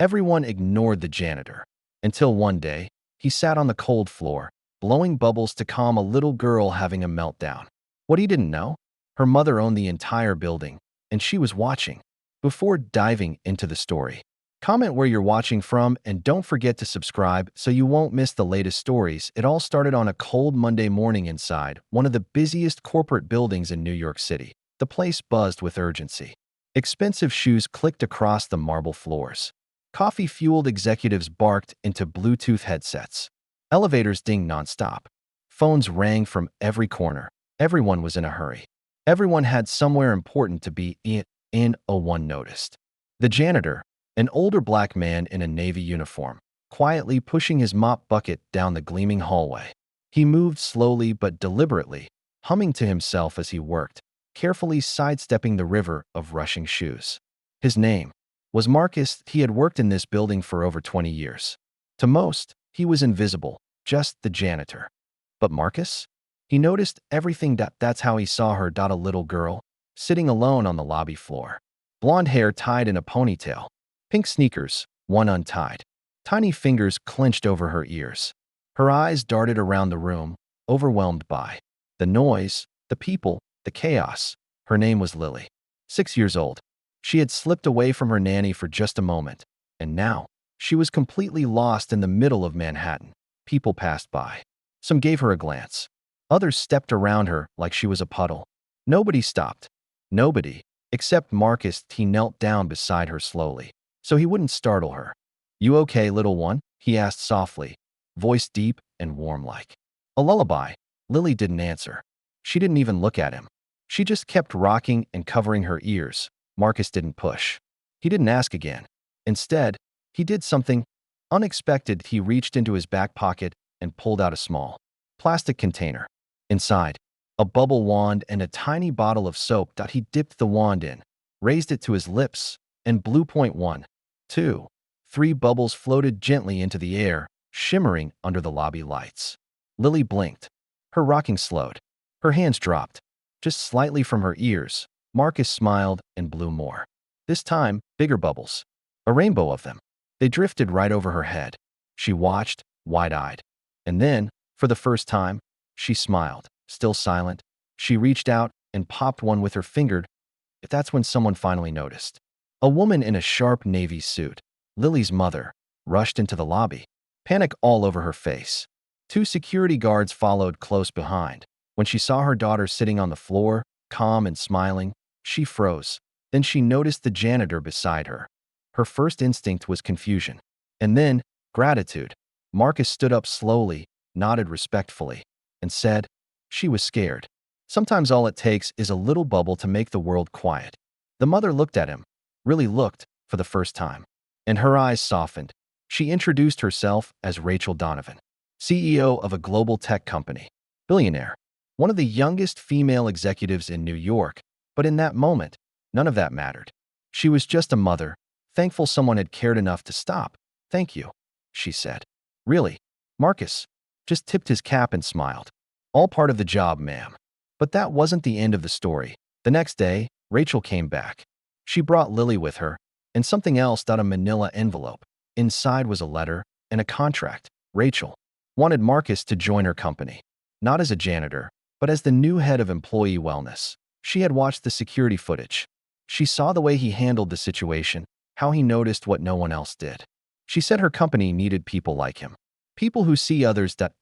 Everyone ignored the janitor, until one day, he sat on the cold floor, blowing bubbles to calm a little girl having a meltdown. What he didn't know? Her mother owned the entire building, and she was watching. Before diving into the story, comment where you're watching from and don't forget to subscribe so you won't miss the latest stories. It all started on a cold Monday morning inside one of the busiest corporate buildings in New York City. The place buzzed with urgency. Expensive shoes clicked across the marble floors. Coffee-fueled executives barked into Bluetooth headsets. Elevators dinged nonstop. Phones rang from every corner. Everyone was in a hurry. Everyone had somewhere important to be in. One noticed. The janitor, an older black man in a navy uniform, quietly pushing his mop bucket down the gleaming hallway. He moved slowly but deliberately, humming to himself as he worked, carefully sidestepping the river of rushing shoes. His name was Marcus. He had worked in this building for over 20 years. To most, he was invisible, just the janitor. But Marcus? He noticed everything. That's how he saw her. A little girl, sitting alone on the lobby floor. Blonde hair tied in a ponytail. Pink sneakers, one untied. Tiny fingers clenched over her ears. Her eyes darted around the room, overwhelmed by the noise, the people, the chaos. Her name was Lily. 6 years old. She had slipped away from her nanny for just a moment, and now she was completely lost in the middle of Manhattan. People passed by. Some gave her a glance. Others stepped around her like she was a puddle. Nobody stopped. Nobody, except Marcus. He knelt down beside her slowly, so he wouldn't startle her. "You okay, little one?" he asked softly, voice deep and warm like a lullaby. Lily didn't answer. She didn't even look at him. She just kept rocking and covering her ears. Marcus didn't push. He didn't ask again. Instead, he did something unexpected. He reached into his back pocket and pulled out a small plastic container. Inside, a bubble wand and a tiny bottle of soap. He dipped the wand in, raised it to his lips, and blew. 1, 2, 3 bubbles floated gently into the air, shimmering under the lobby lights. Lily blinked. Her rocking slowed. Her hands dropped, just slightly from her ears. Marcus smiled and blew more. This time, bigger bubbles. A rainbow of them. They drifted right over her head. She watched, wide-eyed. And then, for the first time, she smiled, still silent. She reached out and popped one with her finger. That's when someone finally noticed. A woman in a sharp navy suit, Lily's mother, rushed into the lobby, panic all over her face. 2 security guards followed close behind. When she saw her daughter sitting on the floor, calm and smiling, she froze. Then she noticed the janitor beside her. Her first instinct was confusion, and then gratitude. Marcus stood up slowly, nodded respectfully, and said, "She was scared. Sometimes all it takes is a little bubble to make the world quiet." The mother looked at him, really looked, for the first time, and her eyes softened. She introduced herself as Rachel Donovan, CEO of a global tech company, Billionaire, one of the youngest female executives in New York. But in that moment, none of that mattered. She was just a mother, thankful someone had cared enough to stop. "Thank you," she said. "Really?" Marcus just tipped his cap and smiled. "All part of the job, ma'am." But that wasn't the end of the story. The next day, Rachel came back. She brought Lily with her, and something else. A manila envelope. Inside was a letter and a contract. Rachel wanted Marcus to join her company, not as a janitor, but as the new head of employee wellness. She had watched the security footage. She saw the way he handled the situation, how he noticed what no one else did. She said her company needed people like him. People who see others. At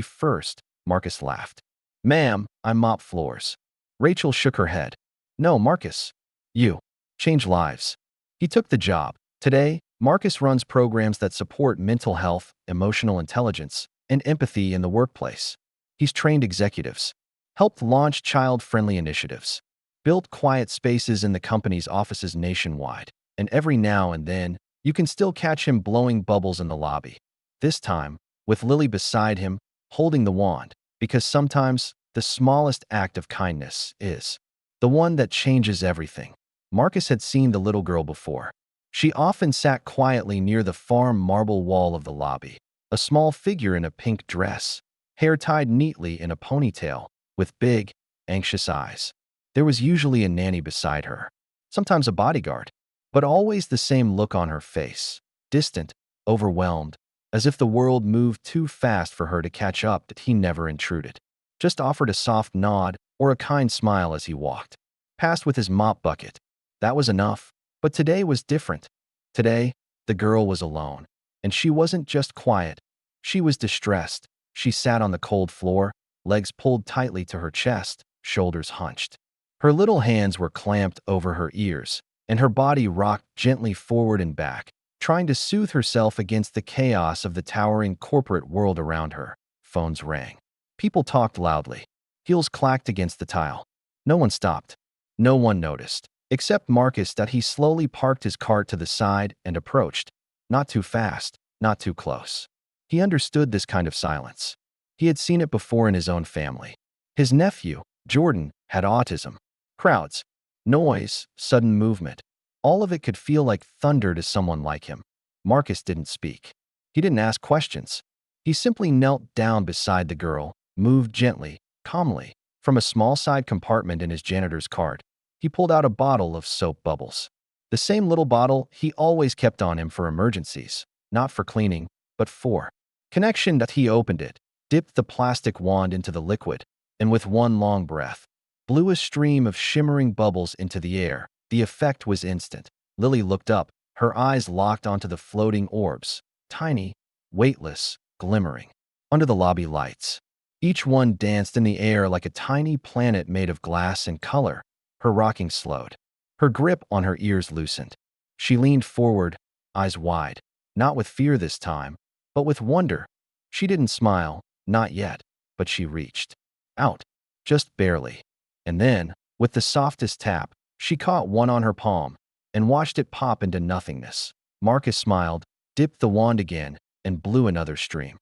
first, Marcus laughed. "Ma'am, I mop floors." Rachel shook her head. "No, Marcus. You change lives." He took the job. Today, Marcus runs programs that support mental health, emotional intelligence, and empathy in the workplace. He's trained executives, helped launch child-friendly initiatives, built quiet spaces in the company's offices nationwide, and every now and then, you can still catch him blowing bubbles in the lobby. This time, with Lily beside him, holding the wand, because sometimes the smallest act of kindness is the one that changes everything. Marcus had seen the little girl before. She often sat quietly near the farm marble wall of the lobby, a small figure in a pink dress, hair tied neatly in a ponytail, with big, anxious eyes. There was usually a nanny beside her, sometimes a bodyguard, but always the same look on her face, distant, overwhelmed, as if the world moved too fast for her to catch up that he never intruded. Just offered a soft nod or a kind smile as he walked past with his mop bucket. That was enough. But today was different. Today, the girl was alone. And she wasn't just quiet. She was distressed. She sat on the cold floor, legs pulled tightly to her chest, shoulders hunched. Her little hands were clamped over her ears, and her body rocked gently forward and back, trying to soothe herself against the chaos of the towering corporate world around her. Phones rang. People talked loudly. Heels clacked against the tile. No one stopped. No one noticed, except Marcus, that he slowly parked his cart to the side and approached. Not too fast, not too close. He understood this kind of silence. He had seen it before in his own family. His nephew, Jordan, had autism. Crowds, noise, sudden movement. All of it could feel like thunder to someone like him. Marcus didn't speak. He didn't ask questions. He simply knelt down beside the girl, moved gently, calmly. From a small side compartment in his janitor's cart, he pulled out a bottle of soap bubbles. The same little bottle he always kept on him for emergencies, not for cleaning, but for connection. That he opened it, dipped the plastic wand into the liquid, and with one long breath, blew a stream of shimmering bubbles into the air. The effect was instant. Lily looked up, her eyes locked onto the floating orbs, tiny, weightless, glimmering, under the lobby lights. Each one danced in the air like a tiny planet made of glass and color. Her rocking slowed. Her grip on her ears loosened. She leaned forward, eyes wide, not with fear this time, but with wonder. She didn't smile, not yet, but she reached out, just barely. And then, with the softest tap, she caught one on her palm and watched it pop into nothingness. Marcus smiled, dipped the wand again, and blew another stream.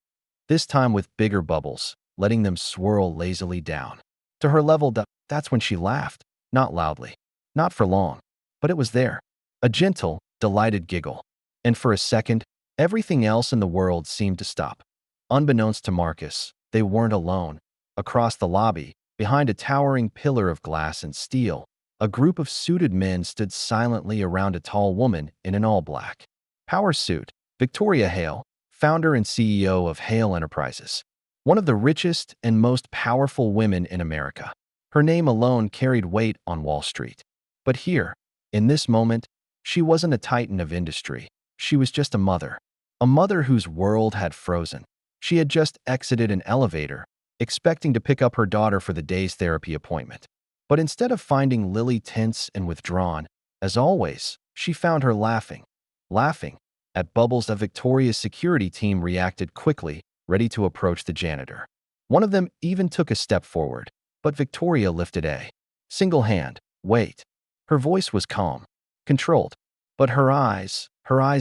This time with bigger bubbles, letting them swirl lazily down. To her level, that's when she laughed, not loudly, not for long, but it was there. A gentle, delighted giggle. And for a second, everything else in the world seemed to stop. Unbeknownst to Marcus, they weren't alone. Across the lobby, behind a towering pillar of glass and steel, a group of suited men stood silently around a tall woman in an all-black power suit. Victoria Hale, founder and CEO of Hale Enterprises, one of the richest and most powerful women in America. Her name alone carried weight on Wall Street. But here, in this moment, she wasn't a titan of industry. She was just a mother whose world had frozen. She had just exited an elevator, expecting to pick up her daughter for the day's therapy appointment. But instead of finding Lily tense and withdrawn, as always, she found her laughing at bubbles. That Victoria's security team reacted quickly, ready to approach the janitor. One of them even took a step forward, but Victoria lifted a single hand. Wait. Her voice was calm, controlled, but her eyes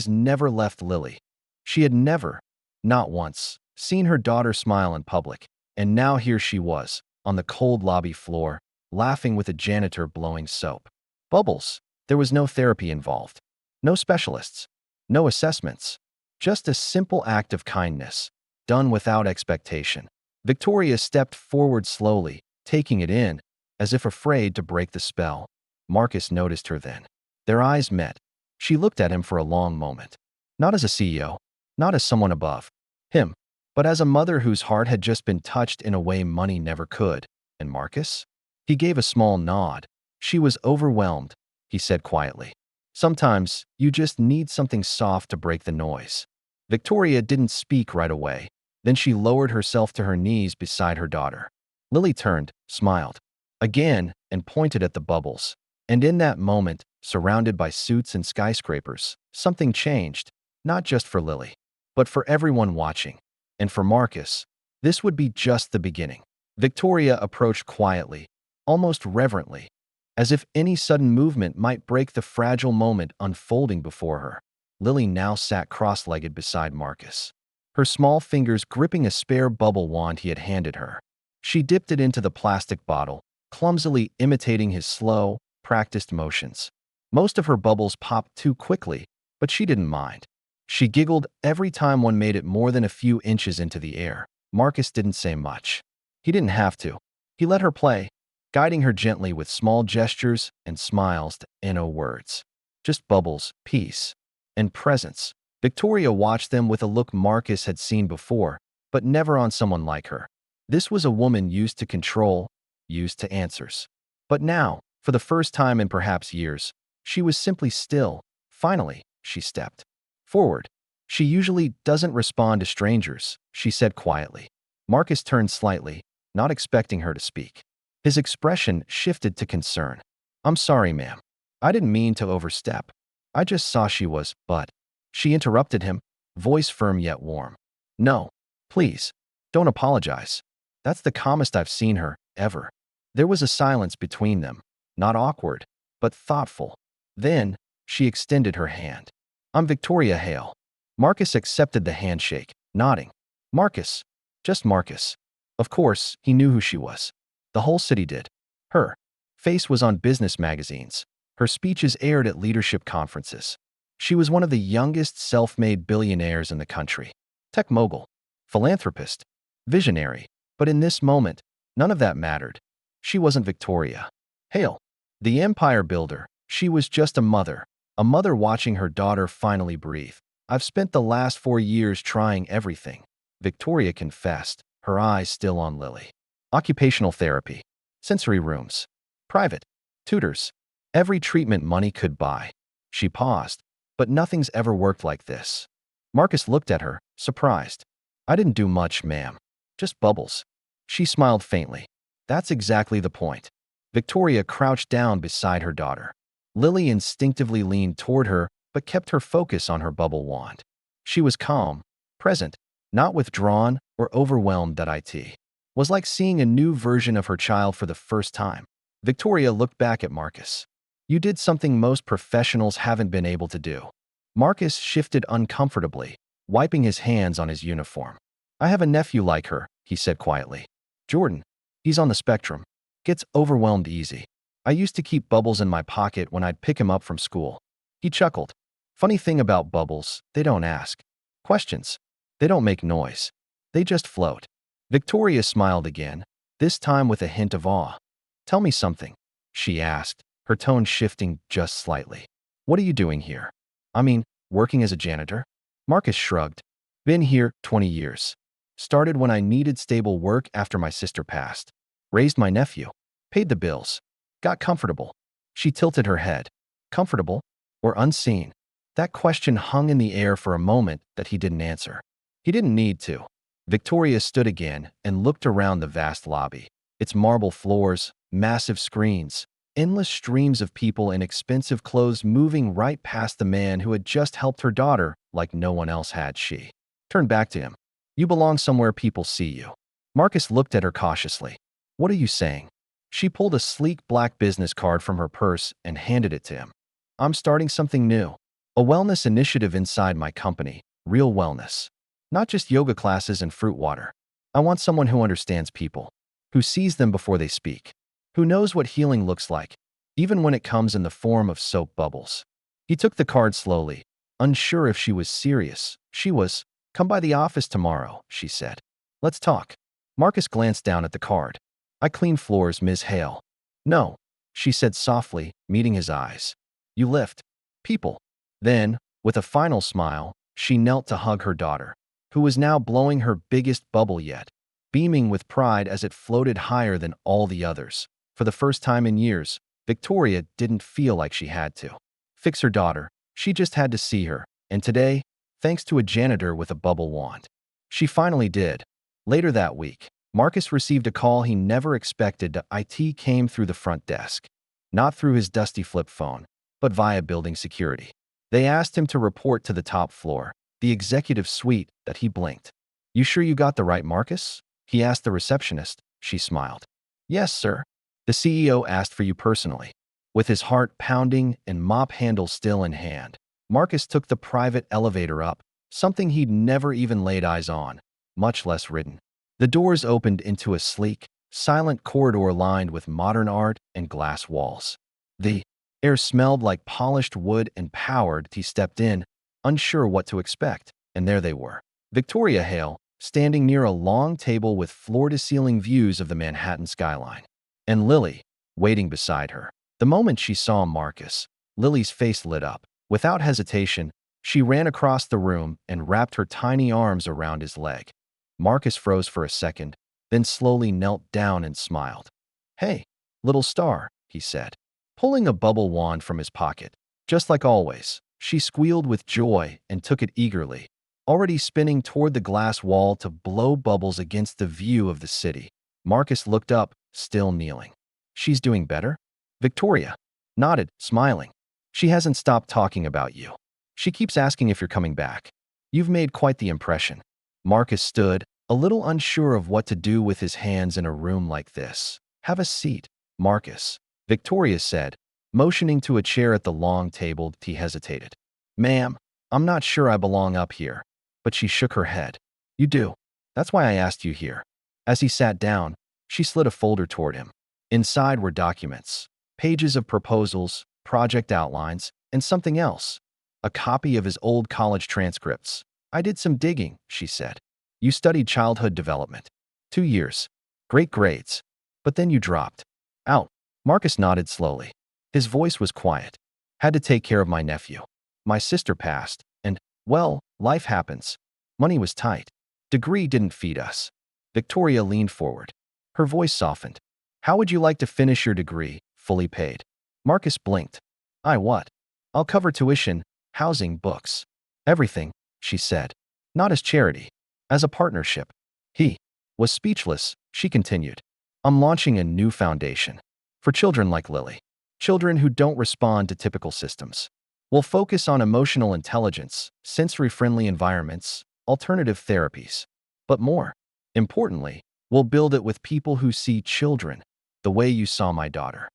never left Lily. She had never, not once, seen her daughter smile in public, and now here she was, on the cold lobby floor, laughing with a janitor blowing soap bubbles. There was no therapy involved, no specialists, no assessments, just a simple act of kindness, done without expectation. Victoria stepped forward slowly, taking it in, as if afraid to break the spell. Marcus noticed her then. Their eyes met. She looked at him for a long moment. Not as a CEO, not as someone above him, but as a mother whose heart had just been touched in a way money never could. And Marcus? He gave a small nod. She was overwhelmed, he said quietly. Sometimes, you just need something soft to break the noise. Victoria didn't speak right away. Then she lowered herself to her knees beside her daughter. Lily turned, smiled again, and pointed at the bubbles. And in that moment, surrounded by suits and skyscrapers, something changed, not just for Lily, but for everyone watching. And for Marcus, this would be just the beginning. Victoria approached quietly, almost reverently, as if any sudden movement might break the fragile moment unfolding before her. Lily now sat cross-legged beside Marcus, her small fingers gripping a spare bubble wand he had handed her. She dipped it into the plastic bottle, clumsily imitating his slow, practiced motions. Most of her bubbles popped too quickly, but she didn't mind. She giggled every time one made it more than a few inches into the air. Marcus didn't say much. He didn't have to. He let her play, guiding her gently with small gestures and smiles and no words. Just bubbles, peace, and presence. Victoria watched them with a look Marcus had seen before, but never on someone like her. This was a woman used to control, used to answers. But now, for the first time in perhaps years, she was simply still. Finally, she stepped forward. She usually doesn't respond to strangers, she said quietly. Marcus turned slightly, not expecting her to speak. His expression shifted to concern. I'm sorry, ma'am. I didn't mean to overstep. I just saw she was, but… She interrupted him, voice firm yet warm. No, please, don't apologize. That's the calmest I've seen her, ever. There was a silence between them, not awkward, but thoughtful. Then, she extended her hand. I'm Victoria Hale. Marcus accepted the handshake, nodding. Marcus. Just Marcus. Of course, he knew who she was. The whole city did. Her face was on business magazines. Her speeches aired at leadership conferences. She was one of the youngest self-made billionaires in the country. Tech mogul, philanthropist, visionary. But in this moment, none of that mattered. She wasn't Victoria Hale, the empire builder. She was just a mother watching her daughter finally breathe. I've spent the last 4 years trying everything, Victoria confessed, her eyes still on Lily. Occupational therapy, sensory rooms, private tutors, every treatment money could buy. She paused. But nothing's ever worked like this. Marcus looked at her, surprised. I didn't do much, ma'am. Just bubbles. She smiled faintly. That's exactly the point. Victoria crouched down beside her daughter. Lily instinctively leaned toward her, but kept her focus on her bubble wand. She was calm, present, not withdrawn or overwhelmed. That it was like seeing a new version of her child for the first time. Victoria looked back at Marcus. You did something most professionals haven't been able to do. Marcus shifted uncomfortably, wiping his hands on his uniform. I have a nephew like her, he said quietly. Jordan. He's on the spectrum. Gets overwhelmed easy. I used to keep bubbles in my pocket when I'd pick him up from school. He chuckled. Funny thing about bubbles, they don't ask questions. They don't make noise. They just float. Victoria smiled again, this time with a hint of awe. Tell me something, she asked, her tone shifting just slightly. What are you doing here? I mean, working as a janitor? Marcus shrugged. Been here 20 years. Started when I needed stable work after my sister passed. Raised my nephew. Paid the bills. Got comfortable. She tilted her head. Comfortable? Or unseen? That question hung in the air for a moment that he didn't answer. He didn't need to. Victoria stood again and looked around the vast lobby. Its marble floors, massive screens, endless streams of people in expensive clothes moving right past the man who had just helped her daughter like no one else had. She turned back to him. You belong somewhere people see you. Marcus looked at her cautiously. What are you saying? She pulled a sleek black business card from her purse and handed it to him. I'm starting something new. A wellness initiative inside my company, Real Wellness. Not just yoga classes and fruit water. I want someone who understands people, who sees them before they speak, who knows what healing looks like, even when it comes in the form of soap bubbles. He took the card slowly, unsure if she was serious. She was. Come by the office tomorrow, she said. Let's talk. Marcus glanced down at the card. I clean floors, Ms. Hale. No, she said softly, meeting his eyes. You lift people. Then, with a final smile, she knelt to hug her daughter, who was now blowing her biggest bubble yet, beaming with pride as it floated higher than all the others. For the first time in years, Victoria didn't feel like she had to fix her daughter. She just had to see her. And today, thanks to a janitor with a bubble wand, she finally did. Later that week, Marcus received a call he never expected. It came through the front desk. Not through his dusty flip phone, but via building security. They asked him to report to the top floor, the executive suite. That he blinked. You sure you got the right Marcus? He asked the receptionist. She smiled. Yes, sir. The CEO asked for you personally. With his heart pounding and mop handle still in hand, Marcus took the private elevator up, something he'd never even laid eyes on, much less ridden. The doors opened into a sleek, silent corridor lined with modern art and glass walls. The air smelled like polished wood and powered. He stepped in, unsure what to expect, and there they were. Victoria Hale, standing near a long table with floor-to-ceiling views of the Manhattan skyline, and Lily, waiting beside her. The moment she saw Marcus, Lily's face lit up. Without hesitation, She ran across the room and wrapped her tiny arms around his leg. Marcus froze for a second, then slowly knelt down and smiled. "Hey, little star," he said, pulling a bubble wand from his pocket. Just like always, she squealed with joy and took it eagerly, already spinning toward the glass wall to blow bubbles against the view of the city. Marcus looked up, still kneeling. "She's doing better?" Victoria nodded, smiling. "She hasn't stopped talking about you. She keeps asking if you're coming back. You've made quite the impression." Marcus stood, a little unsure of what to do with his hands in a room like this. "Have a seat, Marcus," Victoria said, motioning to a chair at the long table. He hesitated. "Ma'am, I'm not sure I belong up here." But she shook her head. "You do. That's why I asked you here." As he sat down, she slid a folder toward him. Inside were documents, pages of proposals, project outlines, and something else. A copy of his old college transcripts. "I did some digging," she said. "You studied childhood development. 2 years. Great grades. But then you dropped out." Marcus nodded slowly. His voice was quiet. "Had to take care of my nephew. My sister passed, and, well, life happens. Money was tight. Degree didn't feed us." Victoria leaned forward. Her voice softened. "How would you like to finish your degree, fully paid?" Marcus blinked. What? I'll cover tuition, housing, books. Everything," she said. "Not as charity. As a partnership." He was speechless. She continued. "I'm launching a new foundation. For children like Lily. Children who don't respond to typical systems. We'll focus on emotional intelligence, sensory-friendly environments, alternative therapies. But more importantly, we'll build it with people who see children the way you saw my daughter."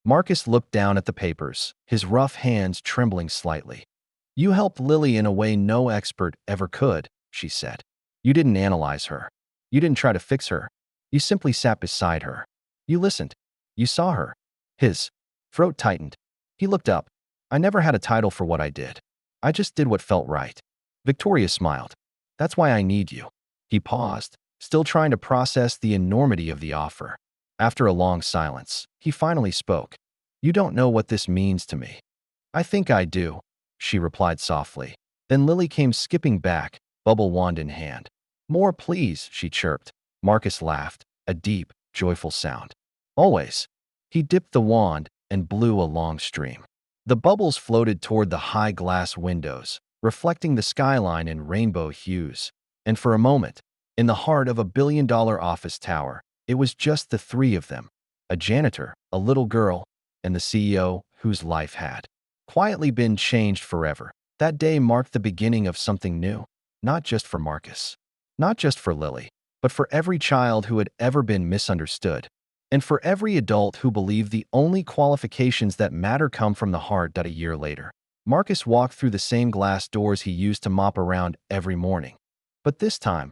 Marcus looked down at the papers, his rough hands trembling slightly. "You helped Lily in a way no expert ever could," she said. "You didn't analyze her. You didn't try to fix her. You simply sat beside her. You listened. You saw her." His throat tightened. He looked up. "I never had a title for what I did. I just did what felt right." Victoria smiled. "That's why I need you." He paused, still trying to process the enormity of the offer. After a long silence, he finally spoke. "You don't know what this means to me." "I think I do," she replied softly. Then Lily came skipping back, bubble wand in hand. "More, please," she chirped. Marcus laughed, a deep, joyful sound. "Always." He dipped the wand and blew a long stream. The bubbles floated toward the high glass windows, reflecting the skyline in rainbow hues. And for a moment, in the heart of a billion-dollar office tower, it was just the three of them. A janitor, a little girl, and the CEO whose life had quietly been changed forever. That day marked the beginning of something new, not just for Marcus, not just for Lily, but for every child who had ever been misunderstood, and for every adult who believed the only qualifications that matter come from the heart. A year later, Marcus walked through the same glass doors he used to mop around every morning. But this time,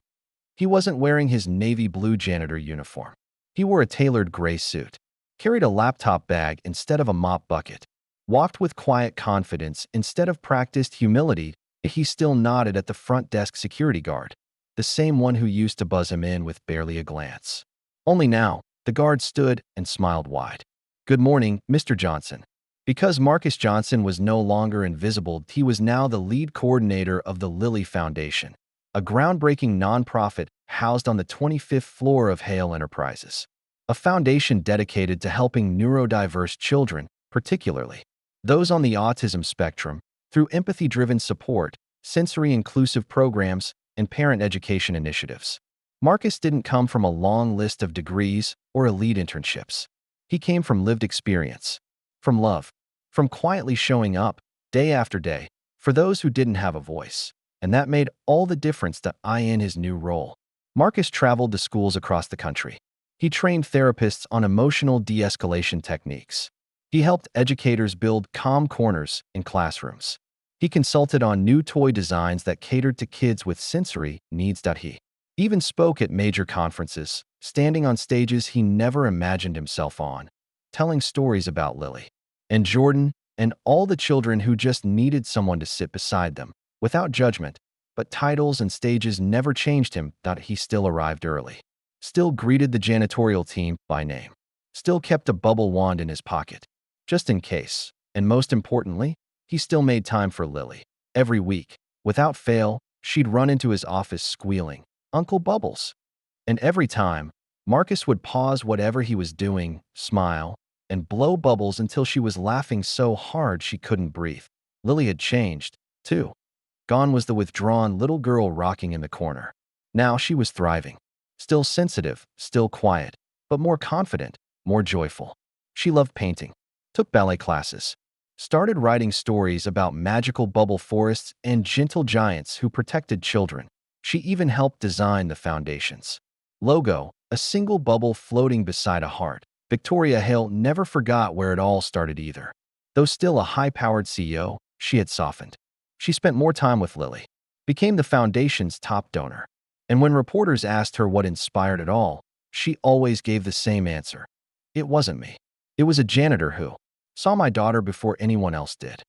he wasn't wearing his navy blue janitor uniform. He wore a tailored gray suit, carried a laptop bag instead of a mop bucket, walked with quiet confidence instead of practiced humility. He still nodded at the front desk security guard, the same one who used to buzz him in with barely a glance. Only now, the guard stood and smiled wide. "Good morning, Mr. Johnson." Because Marcus Johnson was no longer invisible, he was now the lead coordinator of the Lilly Foundation, a groundbreaking nonprofit housed on the 25th floor of Hale Enterprises. A foundation dedicated to helping neurodiverse children, particularly those on the autism spectrum, through empathy-driven support, sensory-inclusive programs, and parent education initiatives. Marcus didn't come from a long list of degrees or elite internships. He came from lived experience, from love, from quietly showing up, day after day, for those who didn't have a voice. And that made all the difference in his new role. Marcus traveled to schools across the country. He trained therapists on emotional de-escalation techniques. He helped educators build calm corners in classrooms. He consulted on new toy designs that catered to kids with sensory needs. He even spoke at major conferences, standing on stages he never imagined himself on, telling stories about Lily and Jordan and all the children who just needed someone to sit beside them, without judgment. But titles and stages never changed him. He still arrived early, still greeted the janitorial team by name, still kept a bubble wand in his pocket, just in case. And most importantly, he still made time for Lily. Every week, without fail, she'd run into his office squealing, "Uncle Bubbles." And every time, Marcus would pause whatever he was doing, smile, and blow bubbles until she was laughing so hard she couldn't breathe. Lily had changed, too. Gone was the withdrawn little girl rocking in the corner. Now she was thriving. Still sensitive, still quiet, but more confident, more joyful. She loved painting, took ballet classes, started writing stories about magical bubble forests and gentle giants who protected children. She even helped design the foundation's logo, a single bubble floating beside a heart. Victoria Hale never forgot where it all started either. Though still a high-powered CEO, she had softened. She spent more time with Lily, became the foundation's top donor. And when reporters asked her what inspired it all, she always gave the same answer. "It wasn't me. It was a janitor who saw my daughter before anyone else did."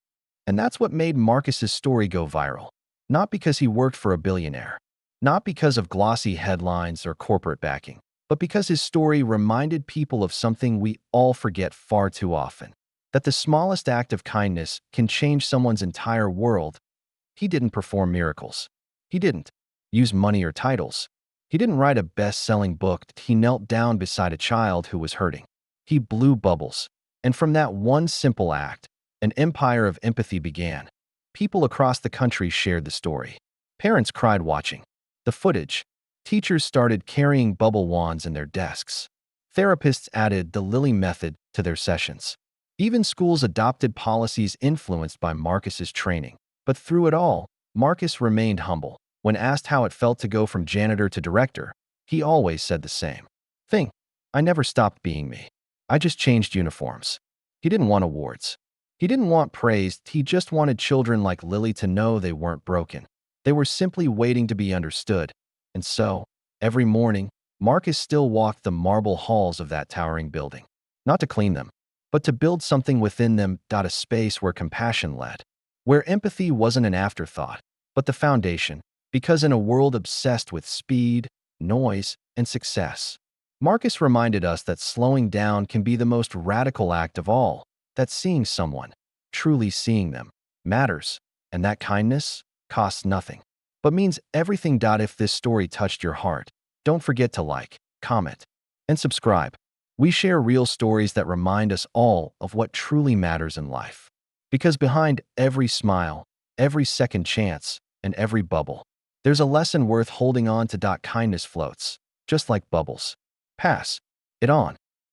And that's what made Marcus's story go viral. Not because he worked for a billionaire, not because of glossy headlines or corporate backing, but because his story reminded people of something we all forget far too often: that the smallest act of kindness can change someone's entire world. He didn't perform miracles. He didn't use money or titles. He didn't write a best-selling book. He knelt down beside a child who was hurting. He blew bubbles. And from that one simple act, an empire of empathy began. People across the country shared the story. Parents cried watching the footage. Teachers started carrying bubble wands in their desks. Therapists added the Lily method to their sessions. Even schools adopted policies influenced by Marcus's training. But through it all, Marcus remained humble. When asked how it felt to go from janitor to director, he always said the same thing: "I never stopped being me. I just changed uniforms." He didn't want awards. He didn't want praise. He just wanted children like Lily to know they weren't broken. They were simply waiting to be understood. And so, every morning, Marcus still walked the marble halls of that towering building. Not to clean them, but to build something within them, a space where compassion led, where empathy wasn't an afterthought, but the foundation. Because in a world obsessed with speed, noise, and success, Marcus reminded us that slowing down can be the most radical act of all, that seeing someone, truly seeing them, matters, and that kindness costs nothing, but means everything. If this story touched your heart, don't forget to like, comment, and subscribe. We share real stories that remind us all of what truly matters in life. Because behind every smile, every second chance, and every bubble, there's a lesson worth holding on to. Kindness floats, just like bubbles. Pass it on.